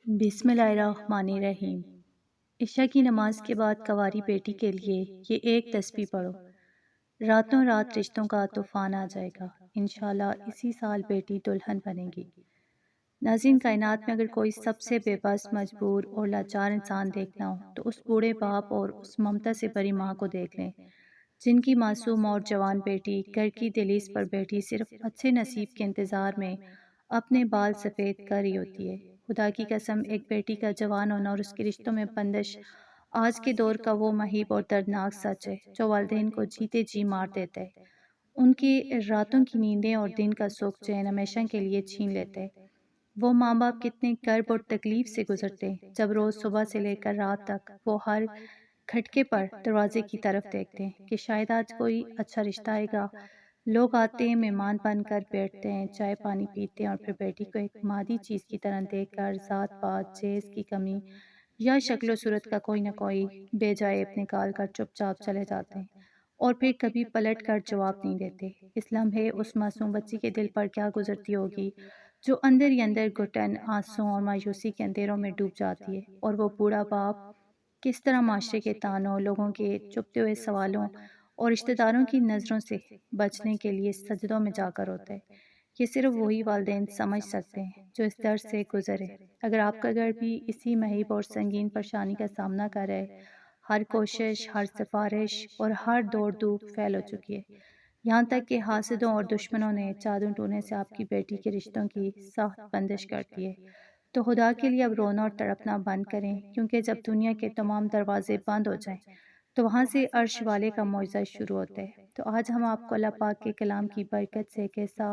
بسم اللہ الرحمن الرحیم۔ عشاء کی نماز کے بعد کنواری بیٹی کے لیے یہ ایک تسبیح پڑھو، راتوں رات رشتوں کا طوفان آ جائے گا، انشاءاللہ اسی سال بیٹی دلہن بنے گی۔ ناظرین، کائنات میں اگر کوئی سب سے بے بس، مجبور اور لاچار انسان دیکھنا ہو تو اس بوڑھے باپ اور اس ممتا سے بھری ماں کو دیکھ لیں، جن کی معصوم اور جوان بیٹی گھر کی دہلیز پر بیٹھی صرف اچھے نصیب کے انتظار میں اپنے بال سفید کر رہی ہوتی ہے۔ خدا کی قسم، ایک بیٹی کا جوان ہونا اور اس کے رشتوں میں بندش آج کے دور کا وہ مہیب اور دردناک سچ ہے جو والدین کو جیتے جی مار دیتا ہے، ان کی راتوں کی نیندیں اور دن کا سکھ چین ہمیشہ کے لیے چھین لیتے ہیں۔ وہ ماں باپ کتنے کرب اور تکلیف سے گزرتے ہیں جب روز صبح سے لے کر رات تک وہ ہر کھٹکے پر دروازے کی طرف دیکھتے ہیں کہ شاید آج کوئی اچھا رشتہ آئے گا۔ لوگ آتے ہیں، مہمان بن کر بیٹھتے ہیں، چائے پانی پیتے ہیں اور پھر بیٹی کو ایک مادی چیز کی طرح دیکھ کر ذات پات، جہیز کی کمی یا شکل و صورت کا کوئی نہ کوئی بے جائے اب نکال کر چپ چاپ چلے جاتے ہیں اور پھر کبھی پلٹ کر جواب نہیں دیتے۔ اس لمحے اس معصوم بچی کے دل پر کیا گزرتی ہوگی جو اندر ہی اندر گھٹن، آنسوں اور مایوسی کے اندھیروں میں ڈوب جاتی ہے، اور وہ بوڑھا باپ کس طرح معاشرے کے تانوں، لوگوں کے چپتے ہوئے سوالوں اور رشتہ داروں کی نظروں سے بچنے کے لیے سجدوں میں جا کر ہوتا ہے۔ یہ صرف وہی والدین سمجھ سکتے ہیں جو اس درد سے گزرے۔ اگر آپ کا گھر بھی اسی مہیب اور سنگین پریشانی کا سامنا کر رہے، ہر کوشش، ہر سفارش اور ہر دوڑ دھوپ فیل ہو چکی ہے، یہاں تک کہ حاسدوں اور دشمنوں نے جادو ٹونے سے آپ کی بیٹی کے رشتوں کی سخت بندش کر دی ہے، تو خدا کے لیے اب رونا اور تڑپنا بند کریں، کیونکہ جب دنیا کے تمام دروازے بند ہو جائیں تو وہاں سے عرش والے کا معجزہ شروع ہوتا ہے۔ تو آج ہم آپ کو اللہ پاک کے کلام کی برکت سے ایک ایسا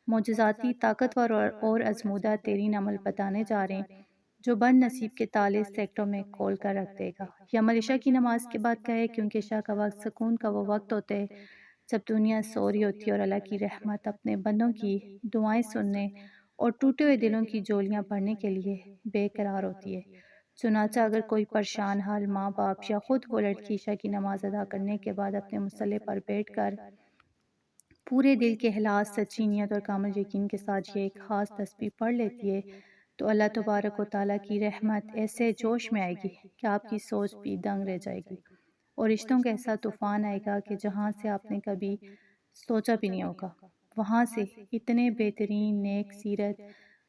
معجزاتی، طاقتور اور ازمودہ تیرین عمل بتانے جا رہے ہیں جو بد نصیب کے تالے سیکٹوں میں کھول کر رکھ دے گا۔ یہ عمل عشاء کی نماز کے بعد کا ہے، کیونکہ عشاء کا وقت سکون کا وہ وقت ہوتا ہے جب دنیا سو رہی ہوتی ہے اور اللہ کی رحمت اپنے بندوں کی دعائیں سننے اور ٹوٹے ہوئے دلوں کی جولیاں بھرنے کے لیے بے قرار ہوتی ہے۔ چنانچہ اگر کوئی پریشان حال ماں باپ یا خود وہ لڑکی عشاء کی نماز ادا کرنے کے بعد اپنے مصلے پر بیٹھ کر پورے دل کے اخلاص، سچی نیت اور کامل یقین کے ساتھ یہ ایک خاص تسبیح پڑھ لیتی ہے، تو اللہ تبارک و تعالیٰ کی رحمت ایسے جوش میں آئے گی کہ آپ کی سوچ بھی دنگ رہ جائے گی، اور رشتوں کا ایسا طوفان آئے گا کہ جہاں سے آپ نے کبھی سوچا بھی نہیں ہوگا، وہاں سے اتنے بہترین، نیک سیرت،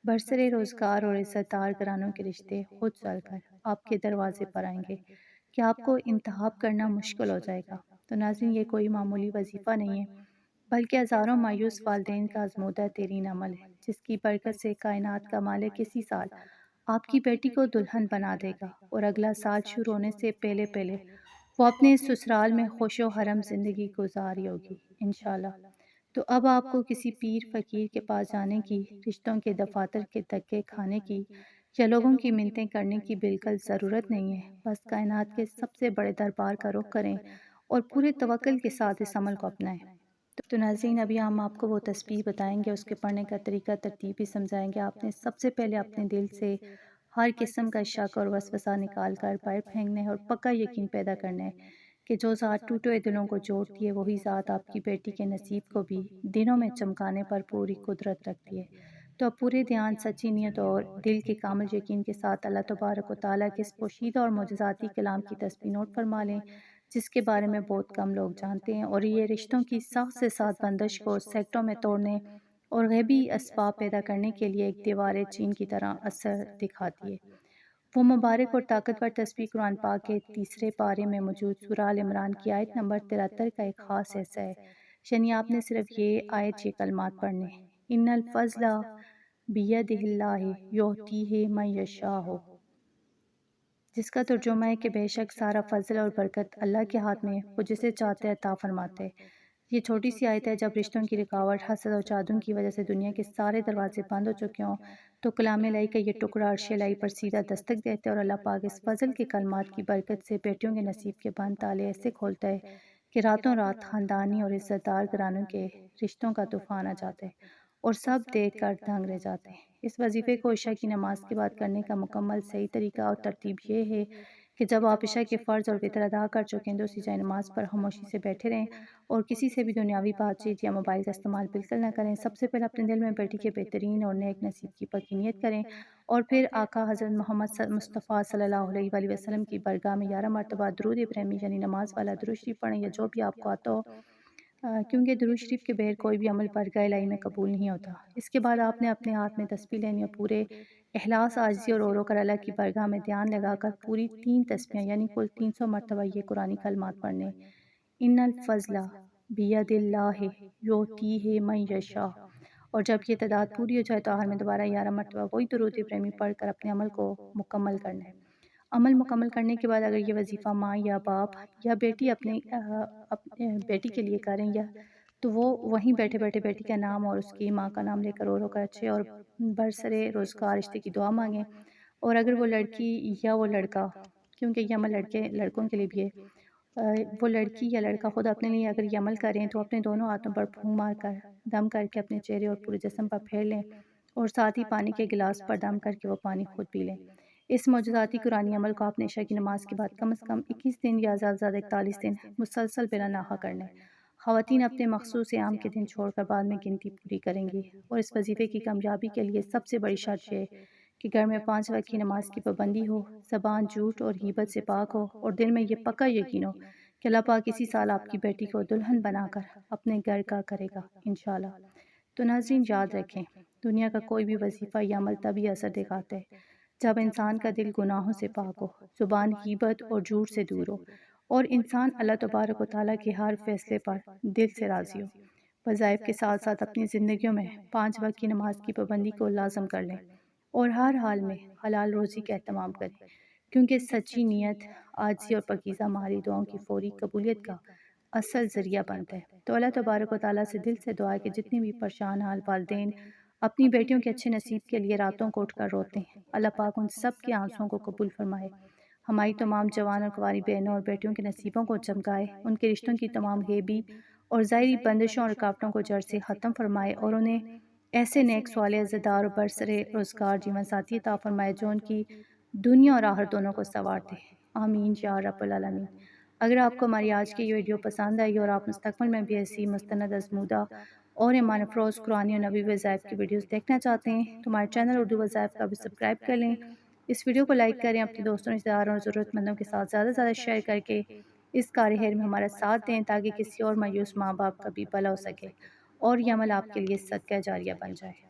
برسر روزگار اور عزت دار گھرانوں کے رشتے خود چل کر آپ کے دروازے پر آئیں گے کہ آپ کو انتخاب کرنا مشکل ہو جائے گا۔ تو ناظرین، یہ کوئی معمولی وظیفہ نہیں ہے، بلکہ ہزاروں مایوس والدین کا آزمودہ تیرین عمل ہے، جس کی برکت سے کائنات کا مالک اسی سال آپ کی بیٹی کو دلہن بنا دے گا، اور اگلا سال شروع ہونے سے پہلے پہلے وہ اپنے سسرال میں خوش و حرم زندگی گزاری ہوگی انشاءاللہ۔ تو اب آپ کو کسی پیر فقیر کے پاس جانے کی، رشتوں کے دفاتر کے دھکے کھانے کی یا لوگوں کی منتیں کرنے کی بالکل ضرورت نہیں ہے۔ بس کائنات کے سب سے بڑے دربار کا رخ کریں اور پورے توکل کے ساتھ اس عمل کو اپنائیں۔ تو ناظرین، ابھی ہم آپ کو وہ تسبیح بتائیں گے، اس کے پڑھنے کا طریقہ ترتیب بھی سمجھائیں گے۔ آپ نے سب سے پہلے اپنے دل سے ہر قسم کا شک اور وسوسہ نکال کر باہر پھینکنا ہے اور پکا یقین پیدا کرنا ہے کہ جو ذات ٹوٹے ہوئے دلوں کو جوڑتی ہے وہی ذات آپ کی بیٹی کے نصیب کو بھی دنوں میں چمکانے پر پوری قدرت رکھتی ہے۔ تو اب پورے دھیان، سچی نیت اور دل کے کامل یقین کے ساتھ اللہ تبارک و تعالیٰ کے اس پوشیدہ اور معجزاتی کلام کی تسبیح نوٹ فرما لیں، جس کے بارے میں بہت کم لوگ جانتے ہیں، اور یہ رشتوں کی سخت سے سخت بندش کو سیکٹوں میں توڑنے اور غیبی اسباب پیدا کرنے کے لیے ایک دیوار چین کی طرح اثر دکھاتی ہے۔ وہ مبارک اور طاقتور تسبیح قرآن پاک کے تیسرے پارے میں موجود سورہ آل عمران کی آیت نمبر 73 کا ایک خاص حصہ ہے، یعنی آپ نے صرف یہ آیت، یہ کلمات پڑھنے ہیں: ان الفضل بید اللہ یؤتیہ من یشاء، جس کا ترجمہ ہے کہ بے شک سارا فضل اور برکت اللہ کے ہاتھ میں، وہ جسے چاہتے عطا فرماتے ہیں۔ یہ چھوٹی سی آیت ہے، جب رشتوں کی رکاوٹ، حسد اور چادوں کی وجہ سے دنیا کے سارے دروازے بند ہو چکے ہوں، تو کلام الہی کا یہ ٹکڑا عرش الہی پر سیدھا دستک دیتے اور اللہ پاک اس فضل کے کلمات کی برکت سے بیٹیوں کے نصیب کے بند تالے ایسے کھولتا ہے کہ راتوں رات خاندانی اور عزت دار گھرانوں کے رشتوں کا طوفان آ جاتا ہے اور سب دیکھ کر دنگ رہ جاتے ہیں۔ اس وظیفے کو عشاء کی نماز کے بعد کرنے کا مکمل صحیح طریقہ اور ترتیب یہ ہے کہ جب آپ عشاء کے فرض اور وتر ادا کر چکیں تو اسی جائے نماز پر خاموشی سے بیٹھے رہیں اور کسی سے بھی دنیاوی بات چیت یا موبائل کا استعمال بالکل نہ کریں۔ سب سے پہلے اپنے دل میں بیٹی کے بہترین اور نیک نصیب کی پکی نیت کریں اور پھر آقا حضرت محمد مصطفیٰ صلی اللہ علیہ وآلہ وسلم کی بارگاہ میں 11 مرتبہ درود ابراہیمی یعنی نماز والا درود شریف پڑھیں یا جو بھی آپ کو آتا ہو، کیونکہ درود شریف کے بغیر کوئی بھی عمل بارگاہ الہی میں قبول نہیں ہوتا۔ اس کے بعد آپ نے اپنے ہاتھ میں تسبیح لینی اور پورے اخلاص، عاجزی اور رو کر اللہ کی بارگاہ میں دھیان لگا کر پوری 3 تسبیحیں یعنی کل 300 مرتبہ یہ قرآنی کلمات پڑھنے: ان الفضل بید اللہ یؤتیہ من یشاء۔ اور جب یہ تعداد پوری ہو جائے تو آخر میں دوبارہ 11 مرتبہ وہی درود ابراہیمی پڑھ کر اپنے عمل کو مکمل کرنا ہے۔ عمل مکمل کرنے کے بعد اگر یہ وظیفہ ماں یا باپ یا بیٹی اپنے بیٹی کے لیے کریں یا تو وہ وہیں بیٹھے بیٹھے بیٹی کا نام اور اس کی ماں کا نام لے کر رو رو کر اچھے اور برسرے روزگار رشتے کی دعا مانگیں۔ اور اگر وہ لڑکی یا وہ لڑکا، کیونکہ یہ عمل لڑکوں کے لیے بھی ہے، وہ لڑکی یا لڑکا خود اپنے لیے اگر یہ عمل کریں تو اپنے دونوں ہاتھوں پر پھونک مار کر دم کر کے اپنے چہرے اور پورے جسم پر پھیر لیں اور ساتھ ہی پانی کے گلاس پر دم کر کے وہ پانی خود پی لیں۔ اس معجزاتی قرآنی عمل کو آپ نے عشاء کی نماز کے بعد کم از کم 21 دن یا زیادہ سے زیادہ 41 دن مسلسل بلا ناغہ کرنا ہے۔ خواتین اپنے مخصوص ایام کے دن چھوڑ کر بعد میں گنتی پوری کریں گی، اور اس وظیفے کی کامیابی کے لیے سب سے بڑی شرط یہ ہے کہ گھر میں 5 وقت کی نماز کی پابندی ہو، زبان جھوٹ اور غیبت سے پاک ہو، اور دل میں یہ پکا یقین ہو کہ اللہ پاک اسی سال آپ کی بیٹی کو دلہن بنا کر اپنے گھر کا کرے گا انشاءاللہ۔ تو ناظرین یاد رکھیں، دنیا کا کوئی بھی وظیفہ یا عمل تبھی اثر دکھاتا ہے جب انسان کا دل گناہوں سے پاک ہو، زبان غیبت اور جھوٹ سے دور ہو، اور انسان اللہ تبارک و تعالیٰ کے ہر فیصلے پر دل سے راضی ہو۔ وظائف کے ساتھ ساتھ اپنی زندگیوں میں 5 وقت کی نماز کی پابندی کو لازم کر لیں اور ہر حال میں حلال روزی کا اہتمام کریں، کیونکہ سچی نیت، عاجزی اور پاکیزہ مالی دعاؤں کی فوری قبولیت کا اصل ذریعہ بنتا ہے۔ تو اللہ تبارک و تعالیٰ سے دل سے دعا ہے کہ جتنی بھی پریشان حال والدین اپنی بیٹیوں کے اچھے نصیب کے لیے راتوں کو اٹھ کر روتے ہیں، اللہ پاک ان سب کے آنسوؤں کو قبول فرمائے، ہماری تمام جوان اور کنواری بہنوں اور بیٹیوں کے نصیبوں کو چمکائے، ان کے رشتوں کی تمام غیبی اور ظاہری بندشوں اور رکاوٹوں کو جڑ سے ختم فرمائے، اور انہیں ایسے نیک صالح عزتدار اور برسرے روزگار جیون ساتھی عطا فرمائے جو ان کی دنیا اور آخرت دونوں کو سنوار دے، آمین یا رب العالمین۔ اگر آپ کو ہماری آج کی یہ ویڈیو پسند آئی اور آپ مستقبل میں بھی ایسی مستند آزمودہ اور ایمان افروز قرآنی اور نبی وظائف کی ویڈیوز دیکھنا چاہتے ہیں تو ہمارے چینل اردو وظائف کا بھی سبسکرائب کر لیں، اس ویڈیو کو لائک کریں، اپنے دوستوں، رشتہ داروں اور ضرورت مندوں کے ساتھ زیادہ سے زیادہ شیئر کر کے اس کار خیر میں ہمارا ساتھ دیں تاکہ کسی اور مایوس ماں باپ کا بھی بھلا ہو سکے اور یہ عمل آپ کے لیے صدقہ جاریہ بن جائے۔